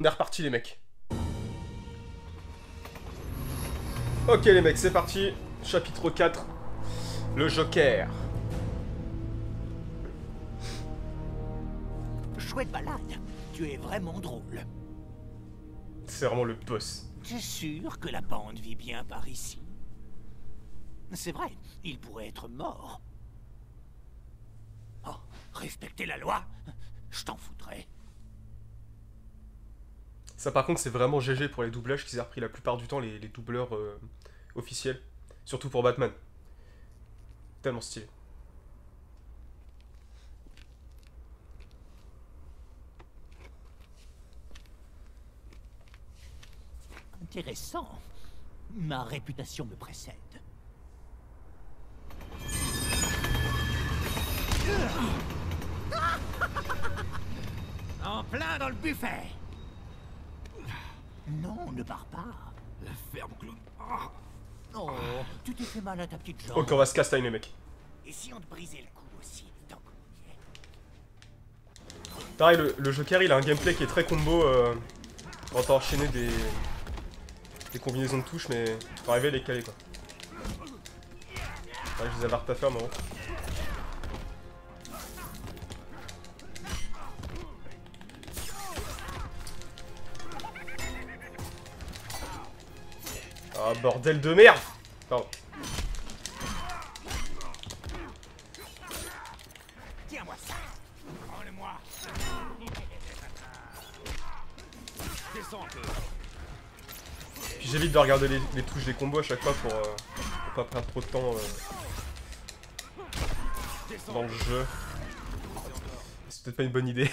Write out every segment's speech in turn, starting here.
On est reparti les mecs. Ok les mecs, c'est parti. Chapitre 4. Le Joker. Chouette balade. Tu es vraiment drôle. C'est vraiment le boss. T'es sûr que la bande vit bien par ici? C'est vrai, il pourrait être mort. Oh, respecter la loi? Je t'en foutrais. Ça par contre c'est vraiment GG pour les doublages qu'ils ont repris la plupart du temps les doubleurs officiels. Surtout pour Batman. Tellement stylé. Intéressant. Ma réputation me précède. En plein dans le buffet. Non, ne pars pas. La ferme, Claude. Oh, tu t'es fait mal à ta petite jambe. Ok, on va se casse-time les mecs. Et si on te brisait le cou aussi, tant qu'on y est. Pareil, le Joker il a un gameplay qui est très combo. On va enchaîner des combinaisons de touches, mais faut arriver à les caler quoi. Ouais, je les avais retaffés à un moment. Ah bordel de merde. Pardon. Tiens-moi ça. Prends-le-moi. Descends un peu. Puis j'évite de regarder les touches des combos à chaque fois pour pas perdre trop de temps dans le jeu. C'est peut-être pas une bonne idée.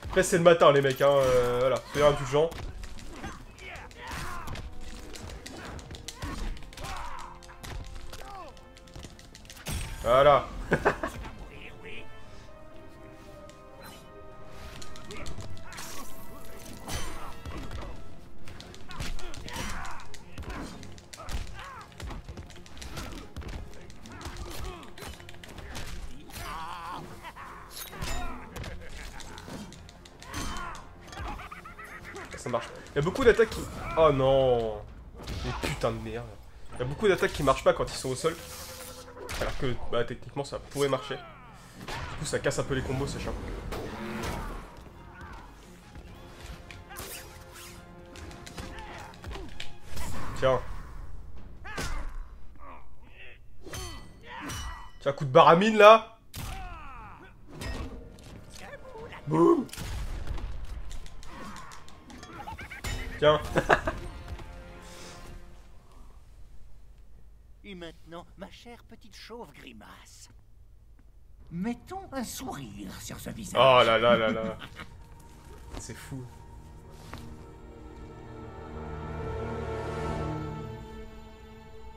Après c'est le matin les mecs, hein, voilà, soyez indulgents. Voilà. Ça marche. Il y a beaucoup d'attaques qui... Oh non. Mais putain de merde. Il y a beaucoup d'attaques qui marchent pas quand ils sont au sol. Alors que, bah, techniquement, ça pourrait marcher. Du coup, ça casse un peu les combos, c'est chiant. Tiens. Tiens, coup de baramine, là. Boum. Tiens. Et maintenant, ma chère petite chauve grimace. Mettons un sourire sur ce visage. Oh là là là là. C'est fou.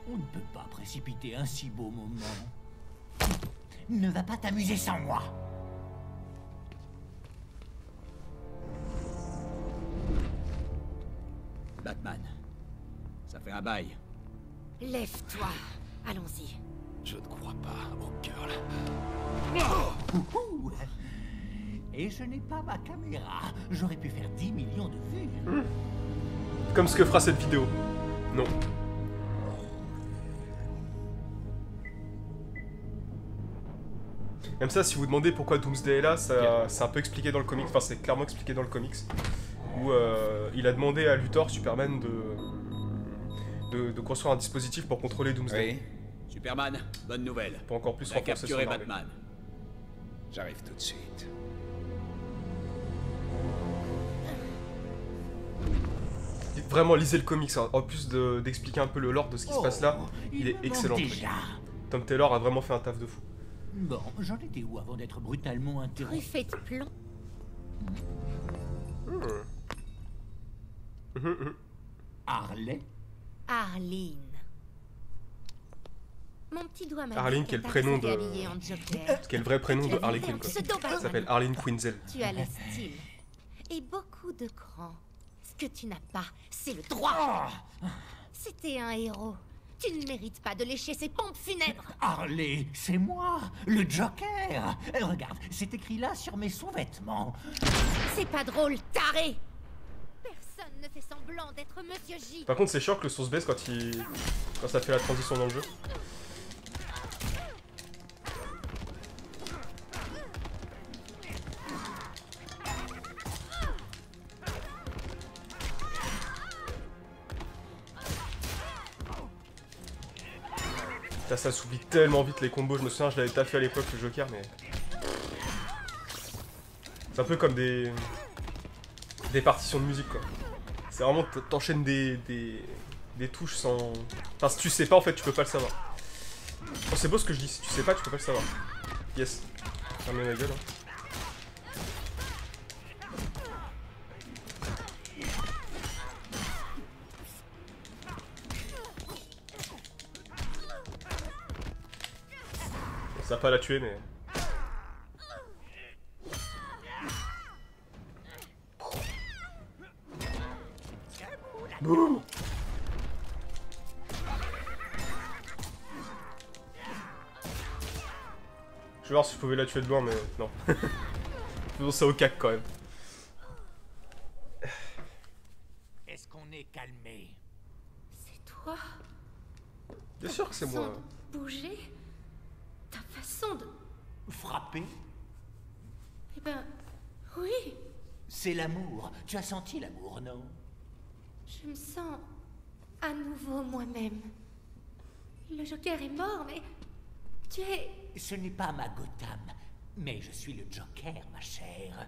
On ne peut pas précipiter un si beau moment. Ne va pas t'amuser sans moi. Batman. Ça fait un bail. Lève-toi. Allons-y. Je ne crois pas au cœur là. Ouhou. Et je n'ai pas ma caméra. J'aurais pu faire 10 millions de vues. Comme ce que fera cette vidéo. Non. Même ça, si vous demandez pourquoi Doomsday est là, c'est un peu expliqué dans le comics. Enfin, c'est clairement expliqué dans le comics. Où il a demandé à Luthor, Superman, de construire un dispositif pour contrôler Doomsday. Oui. Superman, bonne nouvelle. Pour encore plus On a renforcer son capturé armée. Batman. J'arrive tout de suite. Vraiment, lisez le comics. Hein. En plus d'expliquer un peu le lore de ce qui se passe là, il est me excellent. manque le truc. déjà. Tom Taylor a vraiment fait un taf de fou. Bon, j'en étais où avant d'être brutalement interrompu? Truffé de plomb. Harley? Arline. Mon petit doigt m'a Arline, dit qui est le qu'elle prénom t'avait de... habillée en Joker. Ce qui est le vrai prénom de Harley Quinn, quoi. Ce dos Elle s'appelle Arline Quinzel. Tu as le style. Et beaucoup de cran. Ce que tu n'as pas, c'est le droit. C'était un héros. Tu ne mérites pas de lécher ses pompes funèbres. Harley, c'est moi, le Joker. Regarde, c'est écrit là sur mes sous-vêtements. C'est pas drôle, taré. Personne ne fait semblant d'être Monsieur J. Par contre, c'est chiant que le son se baisse quand ça fait la transition dans le jeu. Putain, ça s'oublie tellement vite les combos. Je me souviens, je l'avais taffé à l'époque le Joker, mais c'est un peu comme des partitions de musique, quoi. C'est vraiment, t'enchaînes des touches sans... Enfin, si tu sais pas, en fait, tu peux pas le savoir. Oh, c'est beau ce que je dis, si tu sais pas, tu peux pas le savoir. Yes. Fermez ma gueule, hein. Ça va pas la tuer, mais... Boum. Je vais voir si je pouvais la tuer de loin, mais non. Faisons ça au cac quand même. Est-ce qu'on est calmé? C'est toi. Bien sûr que c'est moi. Façon de bouger. Ta façon de... Frappé? Eh ben... Oui. C'est l'amour. Tu as senti l'amour, non? Je me sens... à nouveau moi-même. Le Joker est mort, mais... Tu es... Ce n'est pas ma Gotham, mais je suis le Joker, ma chère.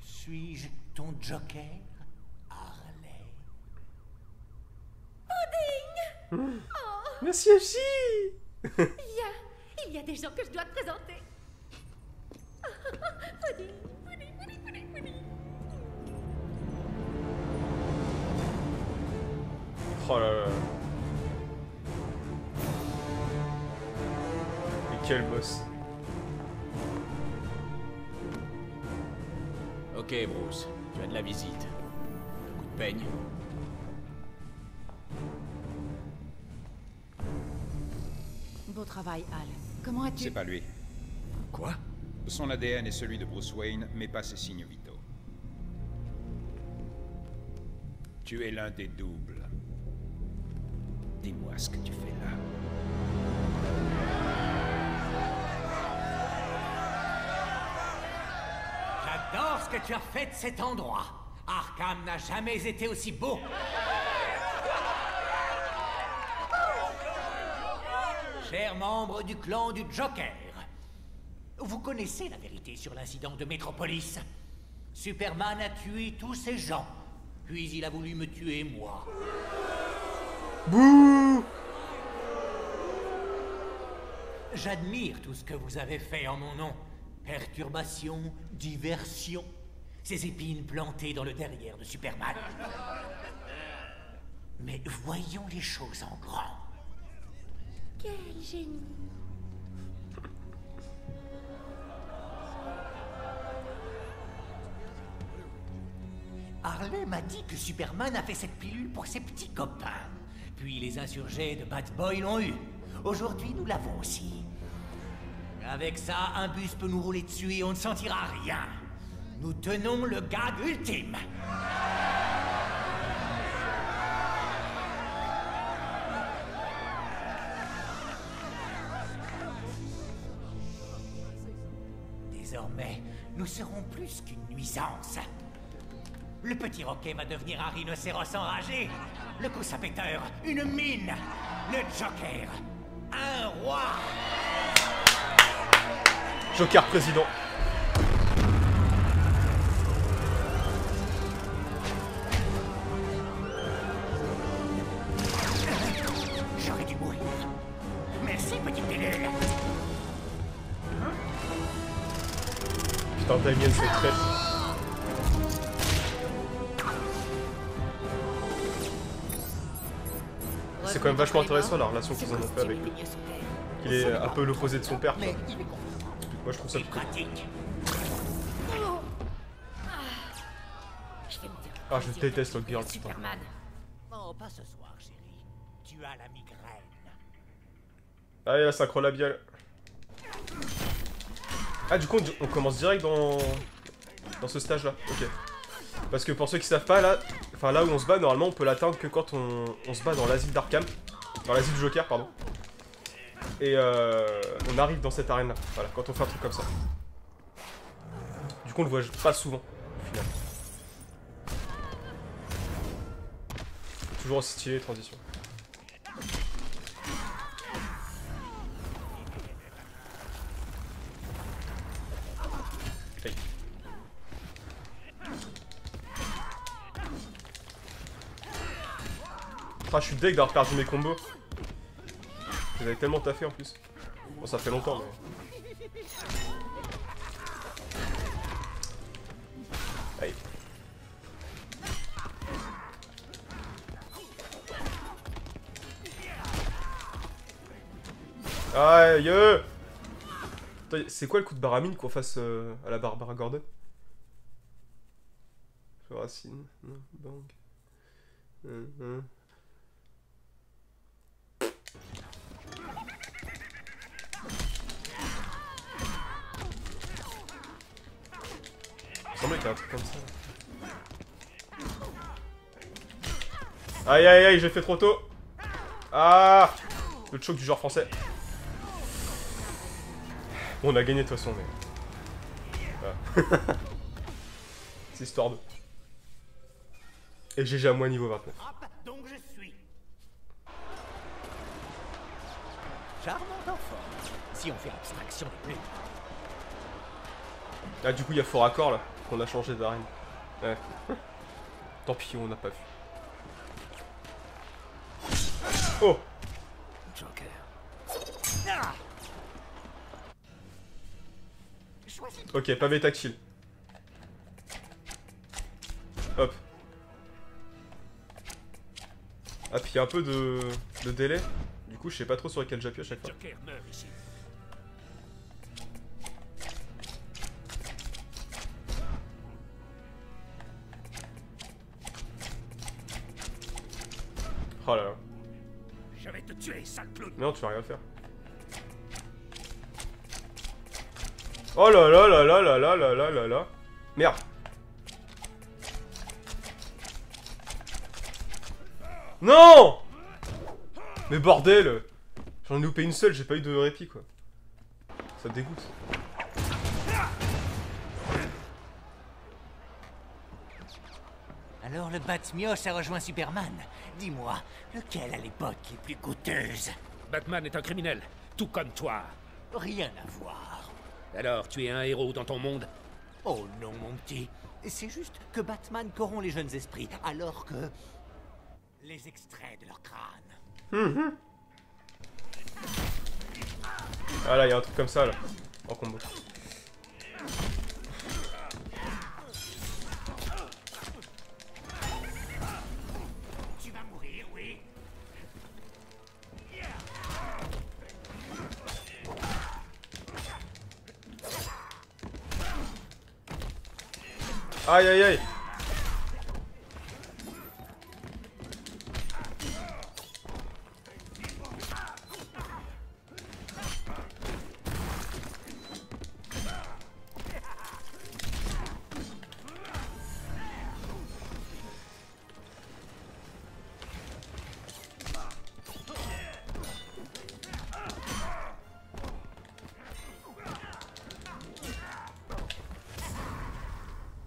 Suis-je ton Joker, Harley? Pudding. Merci Ashi. Il y a des gens que je dois te présenter. Pudding, pudding, pudding, pudding, pudding. Oh là là. Et quel boss. Ok, Bruce, tu as de la visite. Un coup de peigne. Beau travail, Al. Comment as-tu... C'est pas lui. Quoi? Son ADN est celui de Bruce Wayne, mais pas ses signes vitaux. Tu es l'un des doubles. Dis-moi ce que tu fais là. J'adore ce que tu as fait de cet endroit. Arkham n'a jamais été aussi beau. Chers membres du clan du Joker, vous connaissez la vérité sur l'incident de Metropolis. Superman a tué tous ces gens, puis il a voulu me tuer moi. Bouh. J'admire tout ce que vous avez fait en mon nom. Perturbation, diversion, ces épines plantées dans le derrière de Superman. Mais voyons les choses en grand. Quel génie. Harley m'a dit que Superman a fait cette pilule pour ses petits copains. Puis les insurgés de Batboy l'ont eu. Aujourd'hui, nous l'avons aussi. Avec ça, un bus peut nous rouler dessus et on ne sentira rien. Nous tenons le gag ultime. Désormais, nous serons plus qu'une nuisance. Le petit Roquet va devenir un rhinocéros enragé. Le coussin-péteur, une mine. Le Joker, un roi. Joker président. J'aurais dû mourir. Merci, petite pilule. Putain, Damien, c'est très... C'est quand même vachement intéressant la relation qu'ils ont fait avec lui. Il est un peu l'opposé de son père, quoi. Mais il est Moi je trouve ça et plutôt... pratique. Je vais me dire. Ah, je déteste l'autre girl, putain. Superman. Oh, pas ce soir, chérie. Tu as la migraine. Allez, la synchro labiale. Ah, du coup, on commence direct dans ce stage-là. Ok. Parce que pour ceux qui savent pas, là, enfin là où on se bat, normalement, on peut l'atteindre que quand on se bat dans l'asile d'Arkham. Dans l'asile du Joker, pardon. Et on arrive dans cette arène-là. Voilà, quand on fait un truc comme ça. Du coup, on le voit pas souvent, au final. Toujours aussi stylé, transition. Hey. Ah, je suis deg d'avoir perdu mes combos. J'avais tellement taffé en plus. Bon, ça fait longtemps, mais... Allez. Aïe. C'est quoi le coup de baramine qu'on fasse à la Barbara Gordon? Racine, non, bang. Il semblait qu'il y a un truc comme ça. Aïe aïe aïe, j'ai fait trop tôt. Ah, le choc du joueur français. Bon, on a gagné de toute façon, mais... Voilà. C'est histoire de... Et GG à moi niveau 29. Hop, donc je suis. Charmant enfant. Si on fait abstraction des plus. Ah, du coup, il y a fort accord là, qu'on a changé d'arène. Ouais. Tant pis, on n'a pas vu. Oh! Joker. Ok, pavé tactile. Hop. Ah, puis il y a un peu de délai. Du coup, je sais pas trop sur lequel j'appuie à chaque fois. Joker meurt ici. Oh là là. Je vais te tuer, sale clown. Mais non, tu vas rien faire. Oh là là là là là là là là là là. Merde. Non! Mais bordel! J'en ai loupé une seule, j'ai pas eu de répit quoi. Ça dégoûte. Alors le Bat-Mioche a rejoint Superman. Dis-moi, lequel a les bottes les plus coûteuses? Batman est un criminel, tout comme toi. Rien à voir. Alors, tu es un héros dans ton monde? Oh non, mon petit. C'est juste que Batman corrompt les jeunes esprits, alors que... les extraits de leur crâne. Ah là, il y a un truc comme ça là. En combo. Tu vas mourir, oui. Aïe aïe aïe.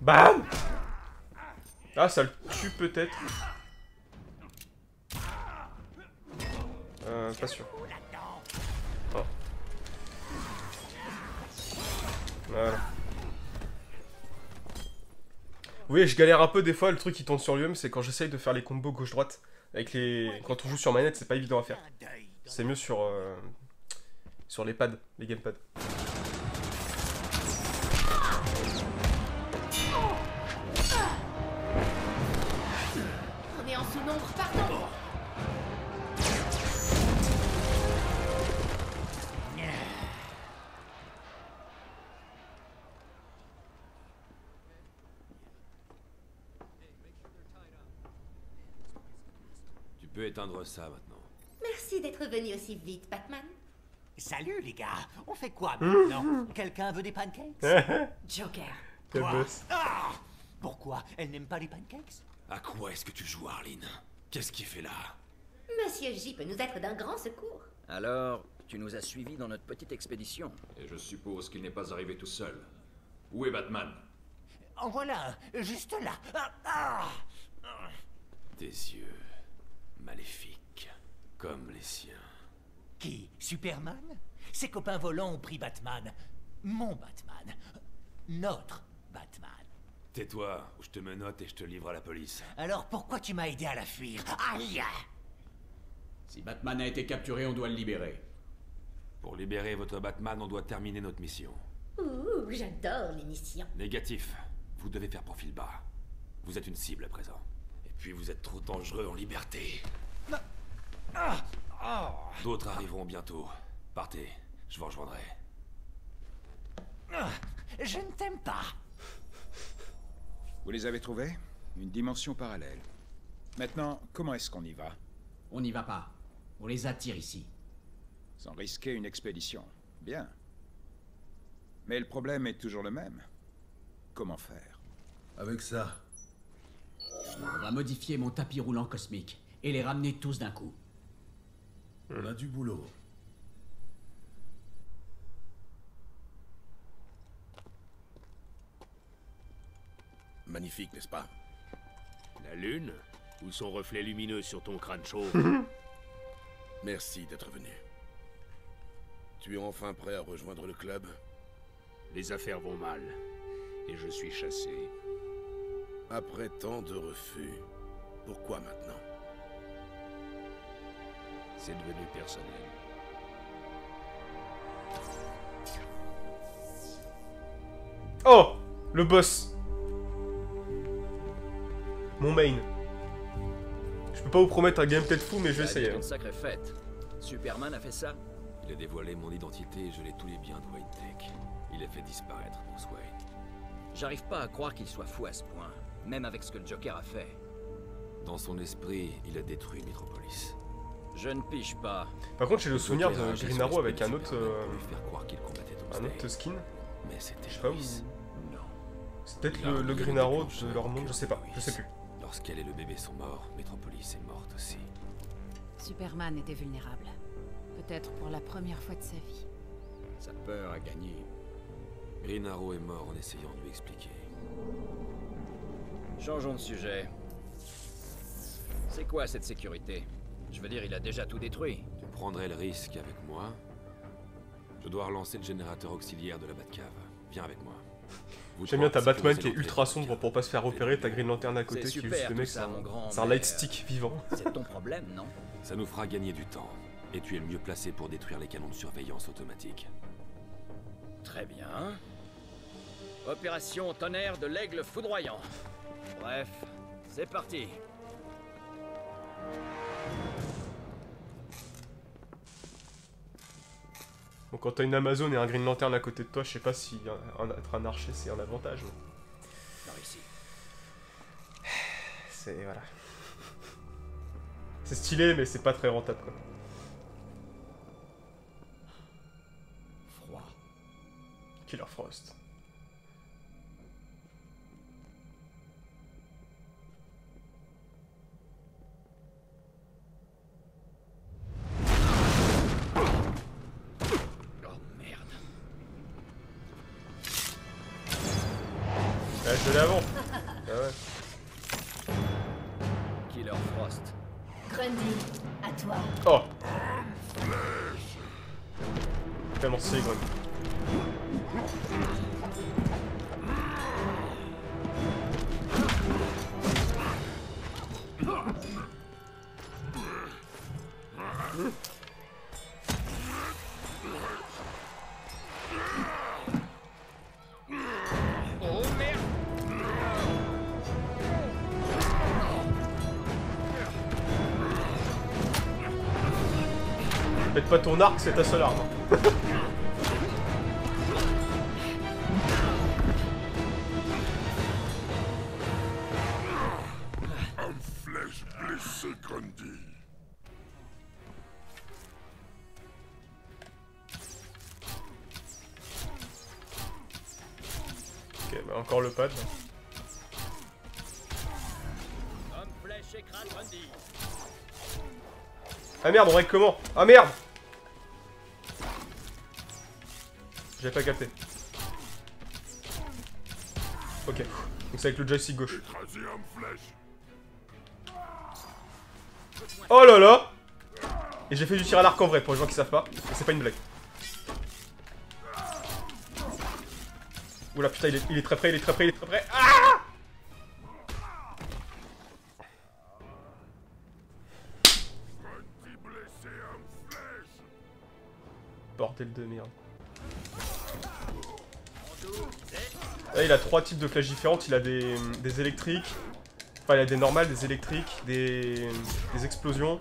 Bam! Ah, ça le tue peut-être. Pas sûr. Oh. Voilà. Oui, je galère un peu des fois, le truc qui tourne sur lui-même, c'est quand j'essaye de faire les combos gauche-droite. Avec les... Quand on joue sur manette, c'est pas évident à faire. C'est mieux sur les pads, les gamepads. On est en sous-nombre, pardon. peux éteindre ça maintenant. Merci d'être venu aussi vite, Batman. Salut les gars, on fait quoi maintenant? Quelqu'un veut des pancakes? Joker. Quel Quoi? boss. Ah! Pourquoi? Elle n'aime pas les pancakes? À quoi est-ce que tu joues, Arline? Qu'est-ce qu'il fait là? Monsieur J peut nous être d'un grand secours. Alors, tu nous as suivis dans notre petite expédition. Et je suppose qu'il n'est pas arrivé tout seul. Où est Batman? En voilà un, juste là. Tes yeux maléfiques, comme les siens. Qui? Superman? Ses copains volants ont pris Batman. Mon Batman. Notre Batman. Tais-toi, ou je te menotte et je te livre à la police. Alors pourquoi tu m'as aidé à la fuir? Aïe! Si Batman a été capturé, on doit le libérer. Pour libérer votre Batman, on doit terminer notre mission. Ouh, j'adore l'émission. Négatif. Vous devez faire profil bas. Vous êtes une cible à présent. Et puis vous êtes trop dangereux en liberté. D'autres arriveront bientôt. Partez, je vous rejoindrai. Je ne t'aime pas. Vous les avez trouvés? Une dimension parallèle. Maintenant, comment est-ce qu'on y va? On n'y va pas. On les attire ici. Sans risquer une expédition. Bien. Mais le problème est toujours le même. Comment faire? Avec ça, On va modifier mon tapis roulant cosmique et les ramener tous d'un coup. on a du boulot. Magnifique, n'est-ce pas? La lune? Ou son reflet lumineux sur ton crâne chauve? Merci d'être venu. Tu es enfin prêt à rejoindre le club? Les affaires vont mal. Et je suis chassé. Après tant de refus, pourquoi maintenant? C'est devenu personnel. Oh, le boss. Mon main. Je peux pas vous promettre un gameplay de fou, mais je vais essayer. C'est une sacrée fête. Superman a fait ça? Il a dévoilé mon identité et gelé tous les biens de Wayne Tech. Il a fait disparaître Bruce Wayne. J'arrive pas à croire qu'il soit fou à ce point, même avec ce que le Joker a fait. Dans son esprit, il a détruit Metropolis. Je ne piche pas. Par contre, j'ai le souvenir Joker a de agi Green sur Arrow l'esprit avec de un autre, Superman pour lui faire croire qu'il combattait un Doomsday. autre skin. Mais c'était Je sais pas où. Lois. Non. C'est peut-être Il a le rien Green Arrow déclenché de leur monde, que je sais pas. Je Lois. sais plus. Lorsqu'elle et le bébé sont morts, Metropolis est morte aussi. Superman était vulnérable. Peut-être pour la première fois de sa vie. Sa peur a gagné. Green Arrow est mort en essayant de lui expliquer. Changeons de sujet. C'est quoi cette sécurité? Je veux dire, il a déjà tout détruit. Tu prendrais le risque avec moi? Je dois relancer le générateur auxiliaire de la Batcave. Viens avec moi. J'aime bien ta Batman qui est sécuriser ultra l'entrée de sombre pour pas se faire repérer, ta Green Lantern à côté C'est qui est super, juste le mec, tout ça, mon grand, c'est un mais, light stick vivant. C'est ton problème, non? Ça nous fera gagner du temps. Et tu es le mieux placé pour détruire les canons de surveillance automatique. Très bien. Opération tonnerre de l'aigle foudroyant. Bref, c'est parti. Bon, quand t'as une Amazon et un Green Lantern à côté de toi, je sais pas si être un archer c'est un avantage. Par ici. C'est voilà. C'est stylé, mais c'est pas très rentable quoi. Froid. Killer Frost. Je l'ai avant. Ah ouais. Killer Frost. Grundy, à toi. Oh. Tellement stylé, Grundy. Pète pas ton arc, c'est ta seule arme. Un flèche blessé, Grundy. Bah, encore le pad. Ah merde, on règle comment? Ah merde! J'avais pas capté. Ok, donc c'est avec le joystick gauche. Oh là là! Et j'ai fait du tir à l'arc en vrai pour les gens qui savent pas. Et c'est pas une blague. Oula putain, il est très près, il est très près, il est très près. Ah! Bordel de merde. Là, il a 3 types de flèches différentes. Il a des électriques. Enfin, il a des normales, des électriques, des explosions.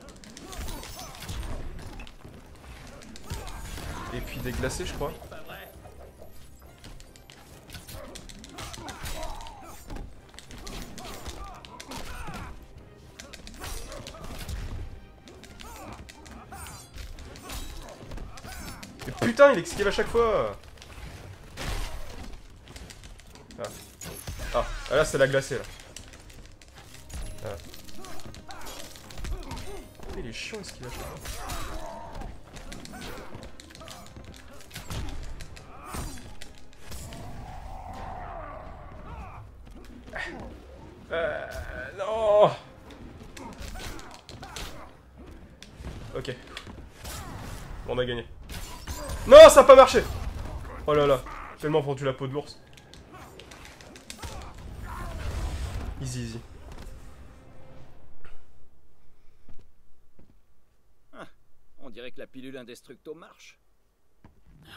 Et puis des glacés, je crois. Mais putain, il esquive à chaque fois. Ah, là c'est la glacée là. Il est chiant ce qu'il a fait. Non. Ok. Bon, on a gagné. Non, ça a pas marché. Oh là là, tellement vendu la peau de l'ours. Easy, easy. Ah, on dirait que la pilule indestructo marche.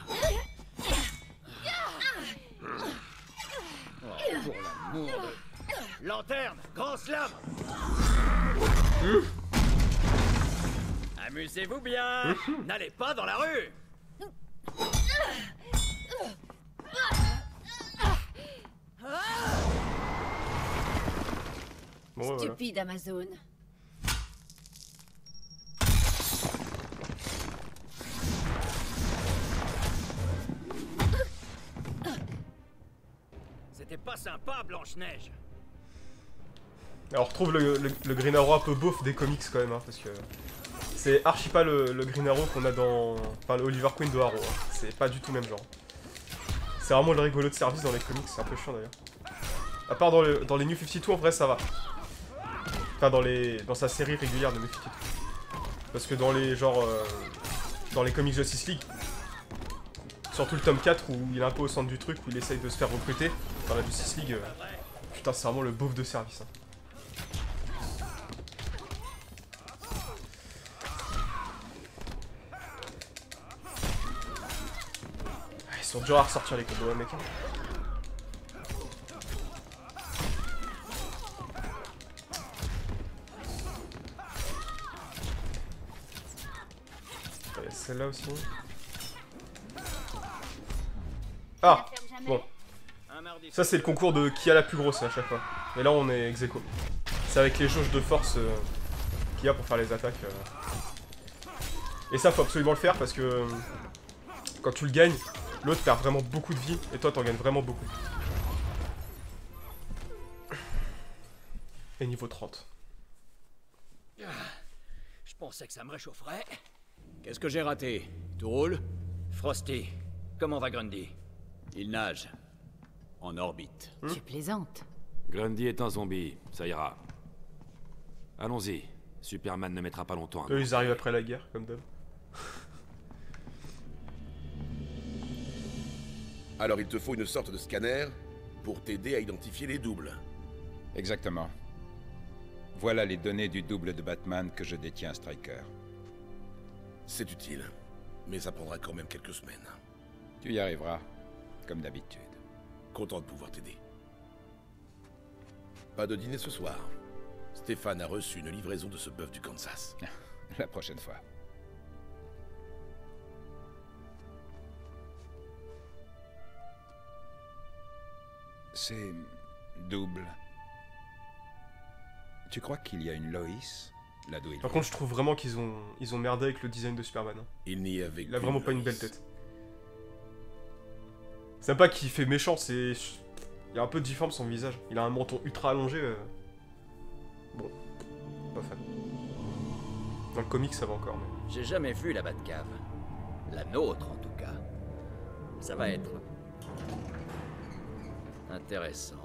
Oh, pour l'amour de... Lanterne, grand slam. Amusez-vous bien. N'allez pas dans la rue. Bon, stupide voilà. Amazon. C'était pas sympa, Blanche-Neige. Alors on retrouve le Green Arrow un peu beauf des comics quand même, hein, parce que c'est archi pas le Green Arrow qu'on a dans... Enfin le Oliver Queen de Arrow, hein. C'est pas du tout le même genre. C'est vraiment le rigolo de service dans les comics, c'est un peu chiant d'ailleurs. À part dans les New 52, en vrai ça va. Enfin dans sa série régulière de New 52. Parce que dans les genre... dans les comics Justice League, surtout le tome 4 où il est un peu au centre du truc, où il essaye de se faire recruter dans la Justice League, putain c'est vraiment le beauf de service. Hein. Ils sont durs à ressortir les combos, mec. Celle-là aussi. Ah bon. Ça c'est le concours de qui a la plus grosse à chaque fois. Mais là on est ex aequo. C'est avec les jauges de force qu'il y a pour faire les attaques. Et ça faut absolument le faire parce que quand tu le gagnes, l'autre perd vraiment beaucoup de vie et toi t'en gagnes vraiment beaucoup. Et niveau 30. Je pensais que ça me réchaufferait. Qu'est-ce que j'ai raté? Tout roule? Frosty, comment va Grundy? Il nage. En orbite. Tu plaisantes. Grundy est un zombie, ça ira. Allons-y. Superman ne mettra pas longtemps. Eux ils arrivent après la guerre, comme d'hab. Alors il te faut une sorte de scanner pour t'aider à identifier les doubles. Exactement. Voilà les données du double de Batman que je détiens, Stryker. C'est utile, mais ça prendra quand même quelques semaines. Tu y arriveras, comme d'habitude. Content de pouvoir t'aider. Pas de dîner ce soir. Stéphane a reçu une livraison de ce bœuf du Kansas. La prochaine fois. C'est... double. Tu crois qu'il y a une Lois là d'où il Par contre je trouve vraiment qu'ils ont merdé avec le design de Superman. Hein. Il a vraiment pas une belle tête. C'est pas qu'il fait méchant, c'est... Il a un peu difforme son visage. Il a un menton ultra allongé. Bon, pas fan. Dans le comic, ça va encore. Mais... J'ai jamais vu la Batcave. La nôtre, en tout cas. Ça va être... intéressant.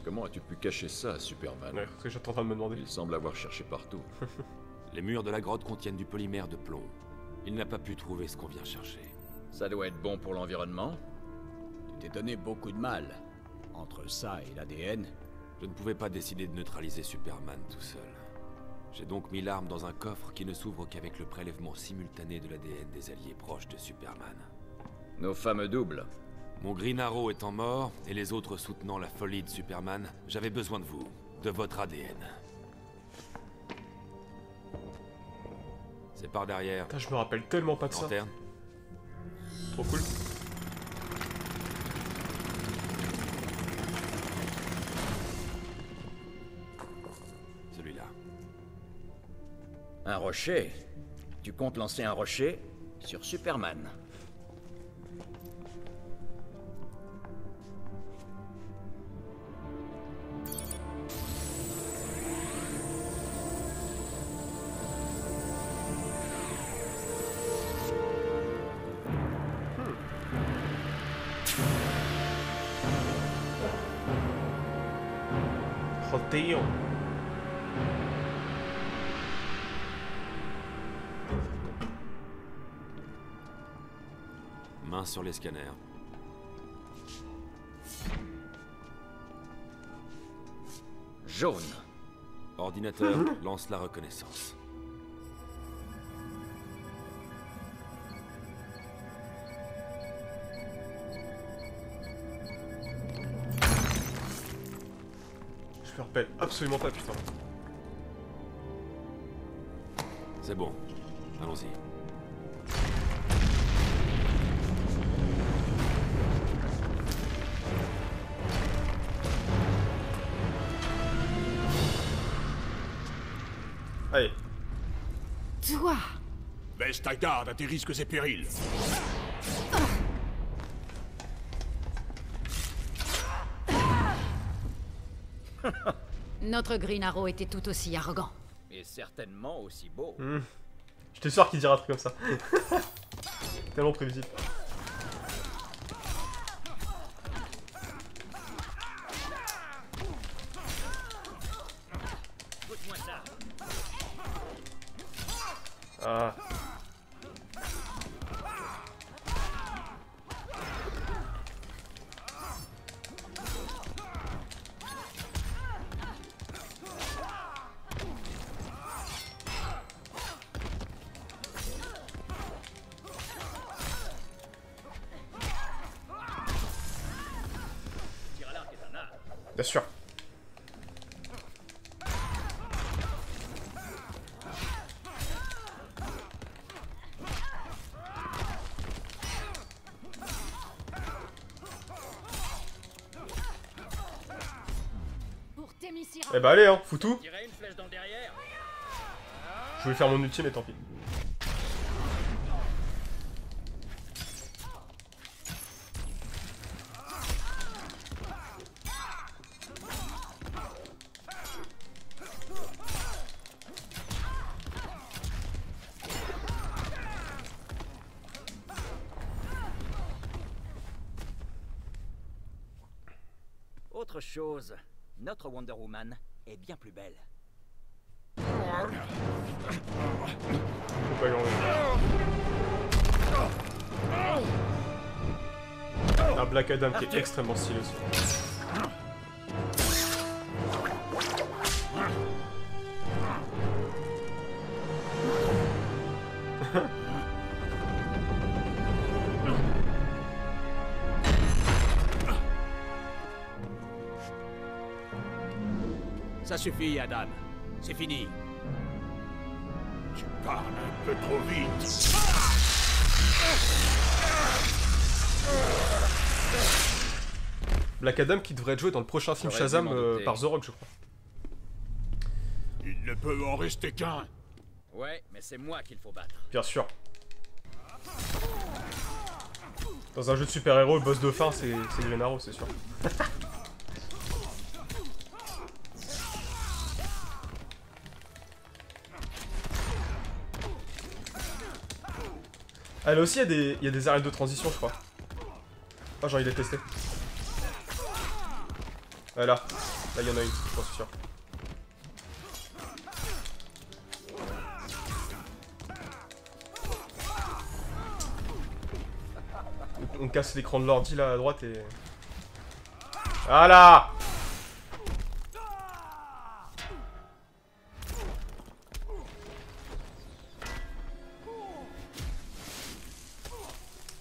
Comment as-tu pu cacher ça, Superman? Ouais, parce que j'étais en train de me demander. Il semble avoir cherché partout. Les murs de la grotte contiennent du polymère de plomb. Il n'a pas pu trouver ce qu'on vient chercher. Ça doit être bon pour l'environnement. Tu t'es donné beaucoup de mal. Entre ça et l'ADN... Je ne pouvais pas décider de neutraliser Superman tout seul. J'ai donc mis l'arme dans un coffre qui ne s'ouvre qu'avec le prélèvement simultané de l'ADN des alliés proches de Superman. Nos fameux doubles. Mon Green Arrow étant mort, et les autres soutenant la folie de Superman, j'avais besoin de vous, de votre ADN. C'est par derrière. Putain, je me rappelle tellement pas de ça. Lanterne. Trop cool. Celui-là. Un rocher? Tu comptes lancer un rocher sur Superman? Rodeo. Main sur les scanners. Jaune. Ordinateur, lance la reconnaissance. Je me rappelle absolument pas, putain. C'est bon. Allons-y. Allez. Toi! Baisse ta garde à tes risques et périls. Notre Green Arrow était tout aussi arrogant. Et certainement aussi beau. J'étais sûr qu'il dira un truc comme ça. Tellement prévisible. Écoute-moi ça. Ah. Bien sûr. Eh bah allez hein, fous tout. Tirer une flèche dans le derrière. Je voulais faire mon ultime mais tant pis. Autre chose, notre Wonder Woman est bien plus belle. Faut pas y enlever. Un Black Adam qui est extrêmement stylé aussi. Ça suffit, Adam. C'est fini. Tu parles un peu trop vite. Black Adam qui devrait être joué dans le prochain film Shazam par The Rock, je crois. Il ne peut en rester qu'un. Ouais, mais c'est moi qu'il faut battre. Bien sûr. Dans un jeu de super-héros, le boss de fin, c'est Green Arrow, c'est sûr. Ah, là aussi, il y a des arènes de transition, je crois. Ah, j'ai envie de les tester. Voilà. Là, il y en a une, je suis sûr. On casse l'écran de l'ordi là à droite et... Voilà.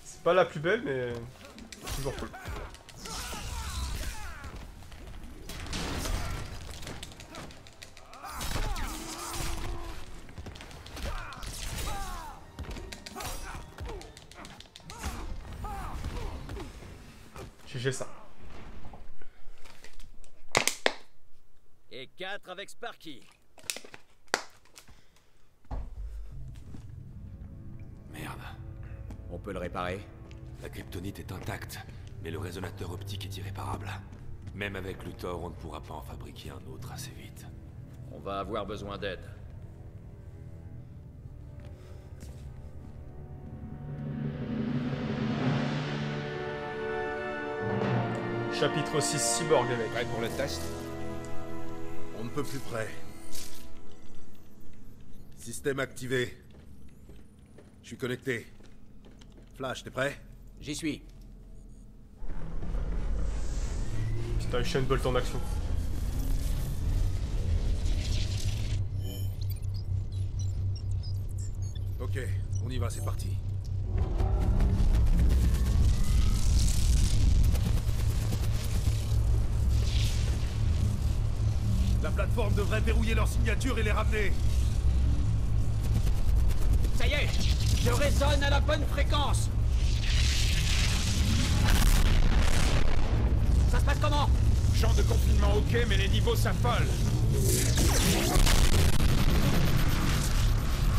C'est pas la plus belle mais... toujours cool. J'ai ça. Et 4 avec Sparky. Merde. On peut le réparer? La kryptonite est intacte, mais le résonateur optique est irréparable. Même avec Luthor, on ne pourra pas en fabriquer un autre assez vite. On va avoir besoin d'aide. Chapitre 6, Cyborg, les mecs. Prêt pour le test? On ne peut plus près. Système activé. Je suis connecté. Flash, t'es prêt? J'y suis. Putain, Usain Bolt en action. Ok, on y va, c'est parti. La plateforme devrait verrouiller leur signature et les ramener. Ça y est, je résonne à la bonne fréquence. Ça se passe comment? Champ de confinement ok, mais les niveaux s'affolent.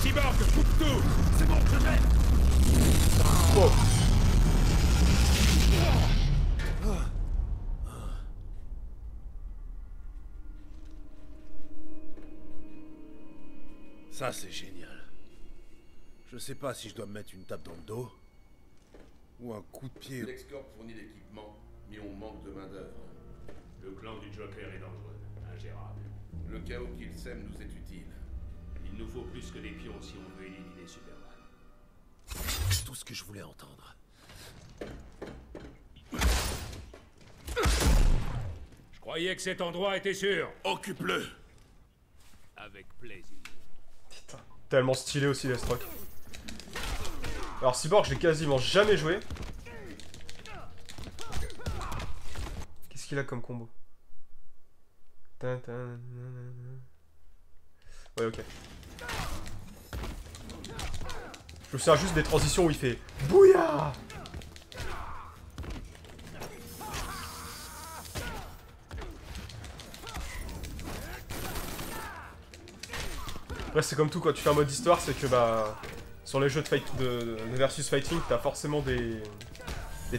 Cyborg, coupe tout. C'est bon, je l'ai. Oh. Ça, c'est génial. Je sais pas si je dois me mettre une tape dans le dos ou un coup de pied. LexCorp fournit l'équipement, mais on manque de main-d'œuvre. Le clan du Joker est dangereux, ingérable. Le chaos qu'il sème nous est utile. Il nous faut plus que des pions si on veut éliminer Superman. C'est tout ce que je voulais entendre. Je croyais que cet endroit était sûr. Occupe-le. Avec plaisir. Putain, tellement stylé aussi les strokes. Alors Cyborg, je l'ai quasiment jamais joué. Qu'est-ce qu'il a comme combo? Ouais, ok. Je me sers juste des transitions où il fait Bouya. Après c'est comme tout quand tu fais un mode histoire, c'est que bah sur les jeux de, de versus fighting, t'as forcément des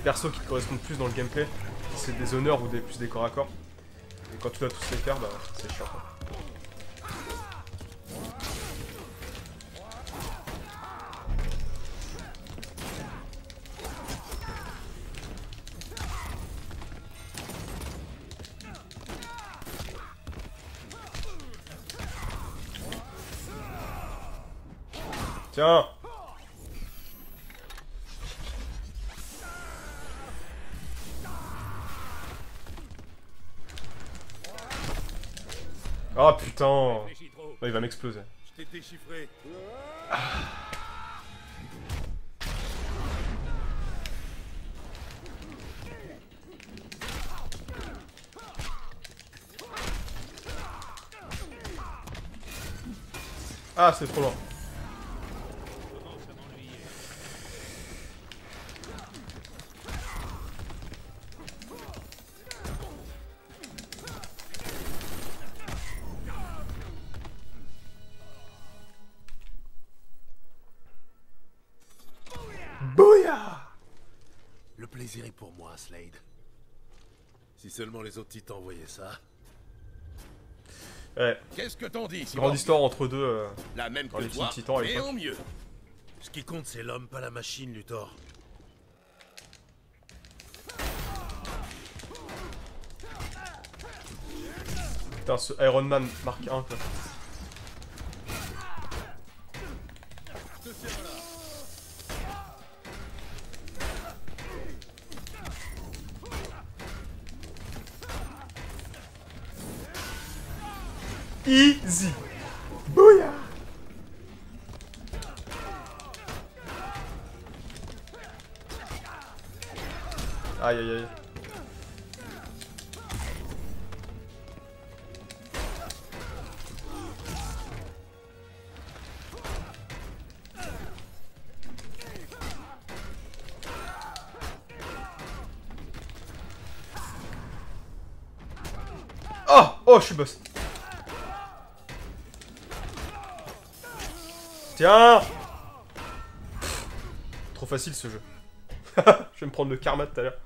persos qui te correspondent plus dans le gameplay. Si c'est des honneurs ou plus des corps à corps. Et quand tu dois tous les faire, bah c'est chiant quoi. Tiens. Oh putain. Oh, il va m'exploser. Je t'ai déchiffré. Ah, c'est trop loin. désiré pour moi, Slade. Si seulement les autres titans voyaient ça. Ouais. Qu'est-ce que t'en dis, Grande histoire entre deux. La même dans que les toi, Teen Titans à mais l'époque. en mieux. Ce qui compte, c'est l'homme, pas la machine, Luthor. Putain, ce Iron Man Mark 1 quoi. Easy. Bouya. Aïe aïe aïe. Oh! Oh, je suis boss. Tiens! Trop facile ce jeu. Je vais me prendre le karma tout à l'heure.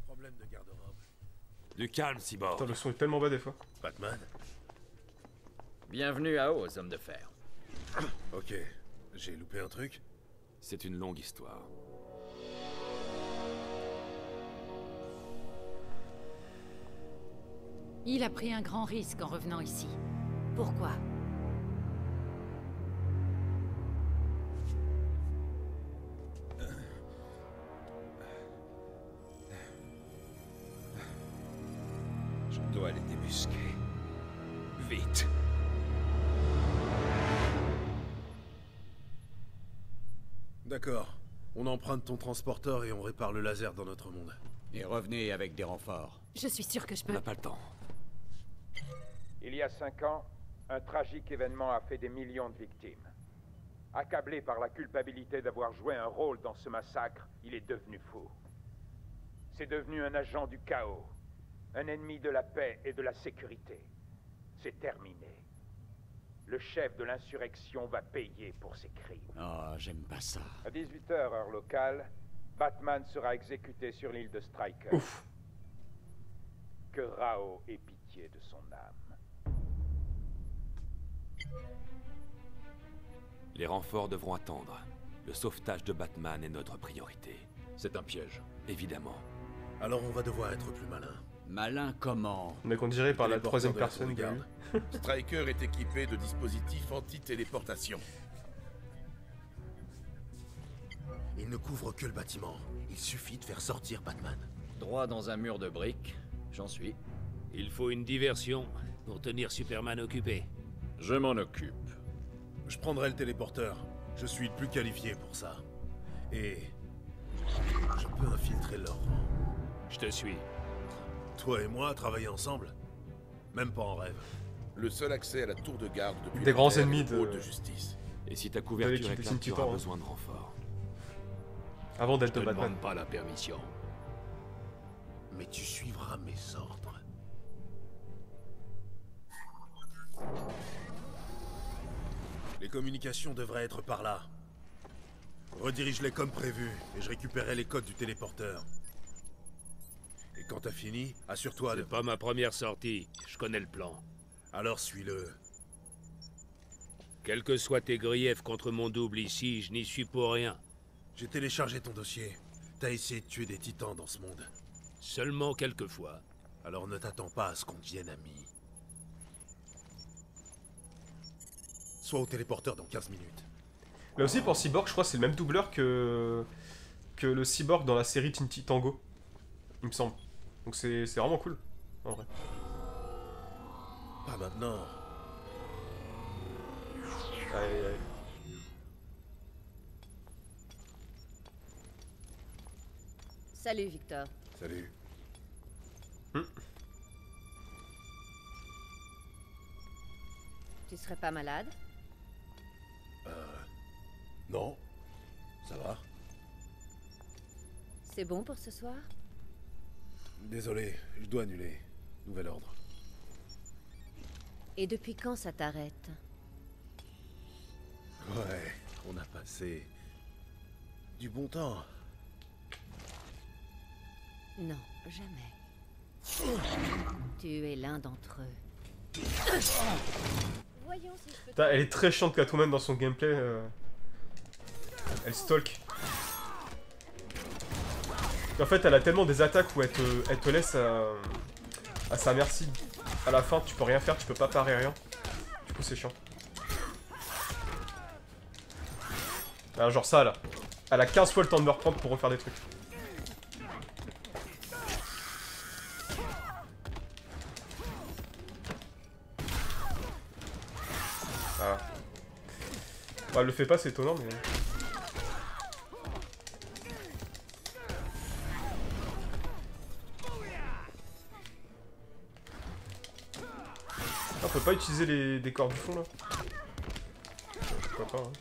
Problème de garde-robe. Du calme, Cyborg. Putain, le son est tellement bas des fois. Batman? Bienvenue à Oz, homme de fer. Ok. J'ai loupé un truc? C'est une longue histoire. Il a pris un grand risque en revenant ici. Pourquoi? Je dois les débusquer. Vite. D'accord. On emprunte ton transporteur et on répare le laser dans notre monde. Et revenez avec des renforts. Je suis sûre que je On peux... n'a pas le temps. Il y a 5 ans, un tragique événement a fait des millions de victimes. Accablé par la culpabilité d'avoir joué un rôle dans ce massacre, il est devenu fou. C'est devenu un agent du chaos, un ennemi de la paix et de la sécurité. C'est terminé. Le chef de l'insurrection va payer pour ses crimes. Oh, j'aime pas ça. À 18h, heure locale, Batman sera exécuté sur l'île de Stryker. Ouf. Que Rao ait pitié de son âme. Les renforts devront attendre. Le sauvetage de Batman est notre priorité. C'est un piège. Évidemment. Alors on va devoir être plus malin. Malin comment? On est condiré par la troisième de la personne tour de garde. Stryker est équipé de dispositifs anti-téléportation. Il ne couvre que le bâtiment. Il suffit de faire sortir Batman. Droit dans un mur de briques, j'en suis. Il faut une diversion pour tenir Superman occupé. Je m'en occupe. Je prendrai le téléporteur. Je suis le plus qualifié pour ça. Et... je peux infiltrer leur rang. Je te suis. Toi et moi, travailler ensemble? Même pas en rêve. Le seul accès à la tour de garde depuis Des la grands Terre est ennemis le de- pôle de justice. Et si ta couverture l'équipe est des là, Teen tu auras Titans, hein. besoin de renforts. Avant Je d'être te Batman. demande pas la permission. Mais tu suivras mes ordres. Les communications devraient être par là. Redirige-les comme prévu, et je récupérerai les codes du téléporteur. Et quand t'as fini, assure-toi de... C'est pas ma première sortie. Je connais le plan. Alors suis-le. Quels que soient tes griefs contre mon double ici, je n'y suis pour rien. J'ai téléchargé ton dossier. T'as essayé de tuer des titans dans ce monde. Seulement quelques fois. Alors ne t'attends pas à ce qu'on devienne amis. Sois au téléporteur dans 15 minutes. Là aussi pour Cyborg, je crois que c'est le même doubleur que le Cyborg dans la série Teen Titans Go. Il me semble. Donc c'est vraiment cool, en vrai. Pas maintenant. Aïe, aïe, aïe. Salut, Victor. Salut. Tu serais pas malade? Non. Ça va? C'est bon pour ce soir? Désolé, je dois annuler. Nouvel ordre. Et depuis quand ça t'arrête? Ouais, on a passé Du bon temps. Non, jamais. Tu es l'un d'entre eux. Voyons si je peux... Putain, elle est très chiante Catwoman dans son gameplay. Elle stalk. En fait, elle a tellement des attaques où elle te laisse à sa merci. À la fin, tu peux rien faire, tu peux pas parer rien. Du coup, c'est chiant. Ah, genre ça, là. Elle a 15 fois le temps de me reprendre pour refaire des trucs. Voilà. Bah, elle le fait pas, c'est étonnant, mais... On peut pas utiliser les décors du fond là. Pourquoi pas, hein.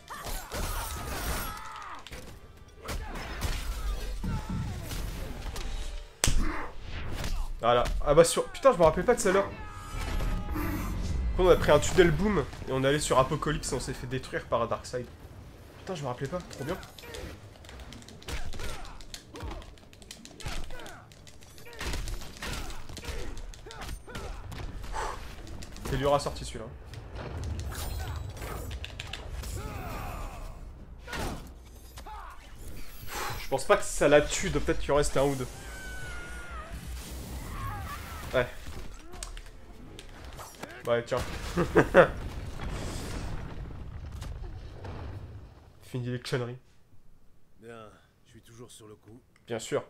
Voilà. Ah bah sur... Putain, je me rappelais pas de celle-là. On a pris un tunnel boom et on est allé sur Apocalypse et on s'est fait détruire par Darkseid. Putain, je me rappelais pas. Trop bien. C'est dur à sortir celui-là. Je pense pas que ça la tue, peut-être qu'il en reste un ou deux. Ouais. Ouais, tiens. Fini les conneries. Bien, je suis toujours sur le coup. Bien sûr.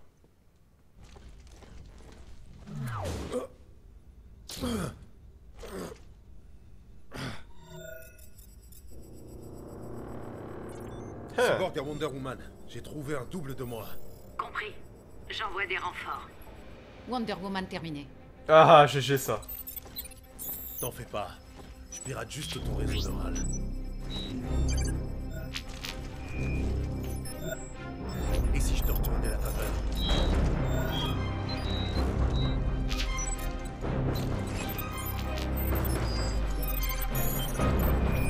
Cyborg à Wonder Woman, j'ai trouvé un double de moi. Compris. J'envoie des renforts. Wonder Woman terminé. Ah, GG ça. T'en fais pas. Je pirate juste ton réseau neural. Et si je te retournais la faveur?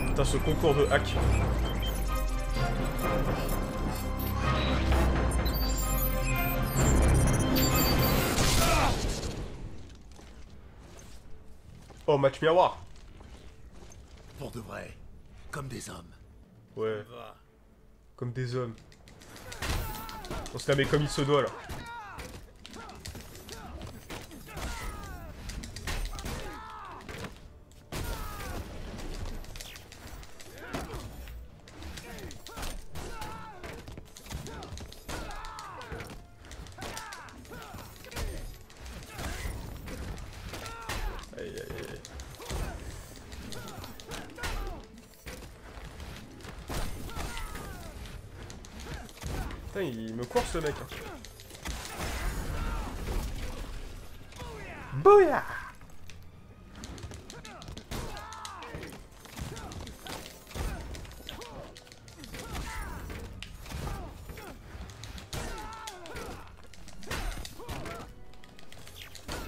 Putain, ce concours de hack. Oh, match miroir. Pour de vrai. Comme des hommes. Ouais. Comme des hommes. On se la met comme il se doit là. Aïe aïe aïe. Putain, il me court ce mec. Hein. Bouya!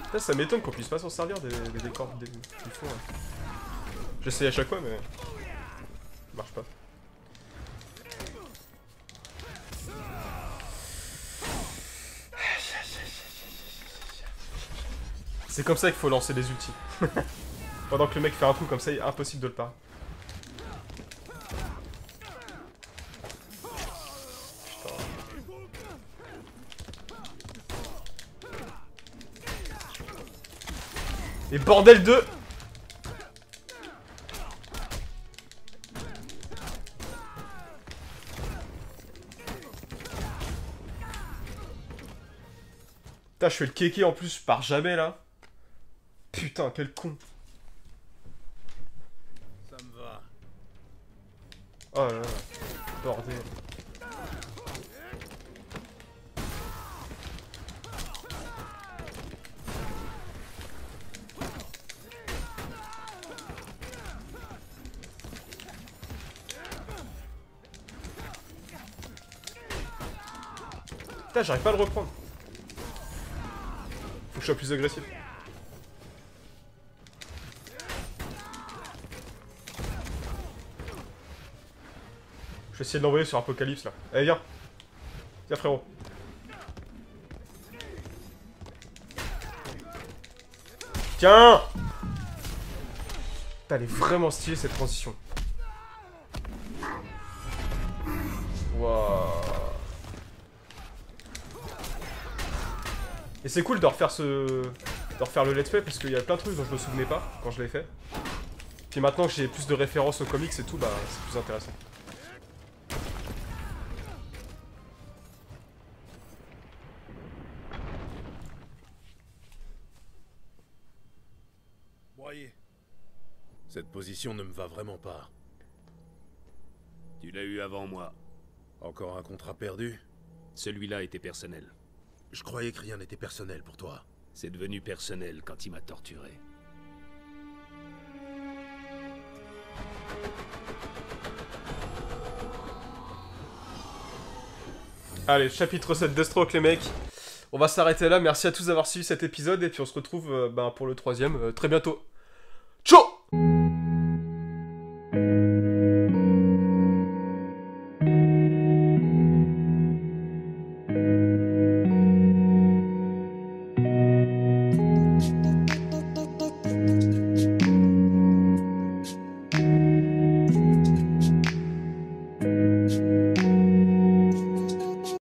Putain, ça m'étonne qu'on puisse pas s'en servir des décors du fond. Hein. J'essaye à chaque fois, mais... ça marche pas. C'est comme ça qu'il faut lancer des ultis. Pendant que le mec fait un coup comme ça, il est impossible de le parer. Putain. Et bordel de... Putain, je fais le kéké en plus, je pars jamais là. Putain, quel con. Ça me va. Oh là là. Bordel. Putain, j'arrive pas à le reprendre. Faut que je sois plus agressif. Je vais essayer de l'envoyer sur Apocalypse là. Allez, viens. Tiens, frérot. Tiens! Putain, elle est vraiment stylée cette transition. Waouh. Et c'est cool de refaire le let's play parce qu'il y a plein de trucs dont je me souvenais pas quand je l'ai fait. Puis maintenant que j'ai plus de références aux comics et tout, bah c'est plus intéressant. Broyer. Cette position ne me va vraiment pas. Tu l'as eu avant moi. Encore un contrat perdu? Celui-là était personnel. Je croyais que rien n'était personnel pour toi. C'est devenu personnel quand il m'a torturé. Allez, chapitre 7 Deathstroke les mecs. On va s'arrêter là, merci à tous d'avoir suivi cet épisode et puis on se retrouve pour le 3ème très bientôt.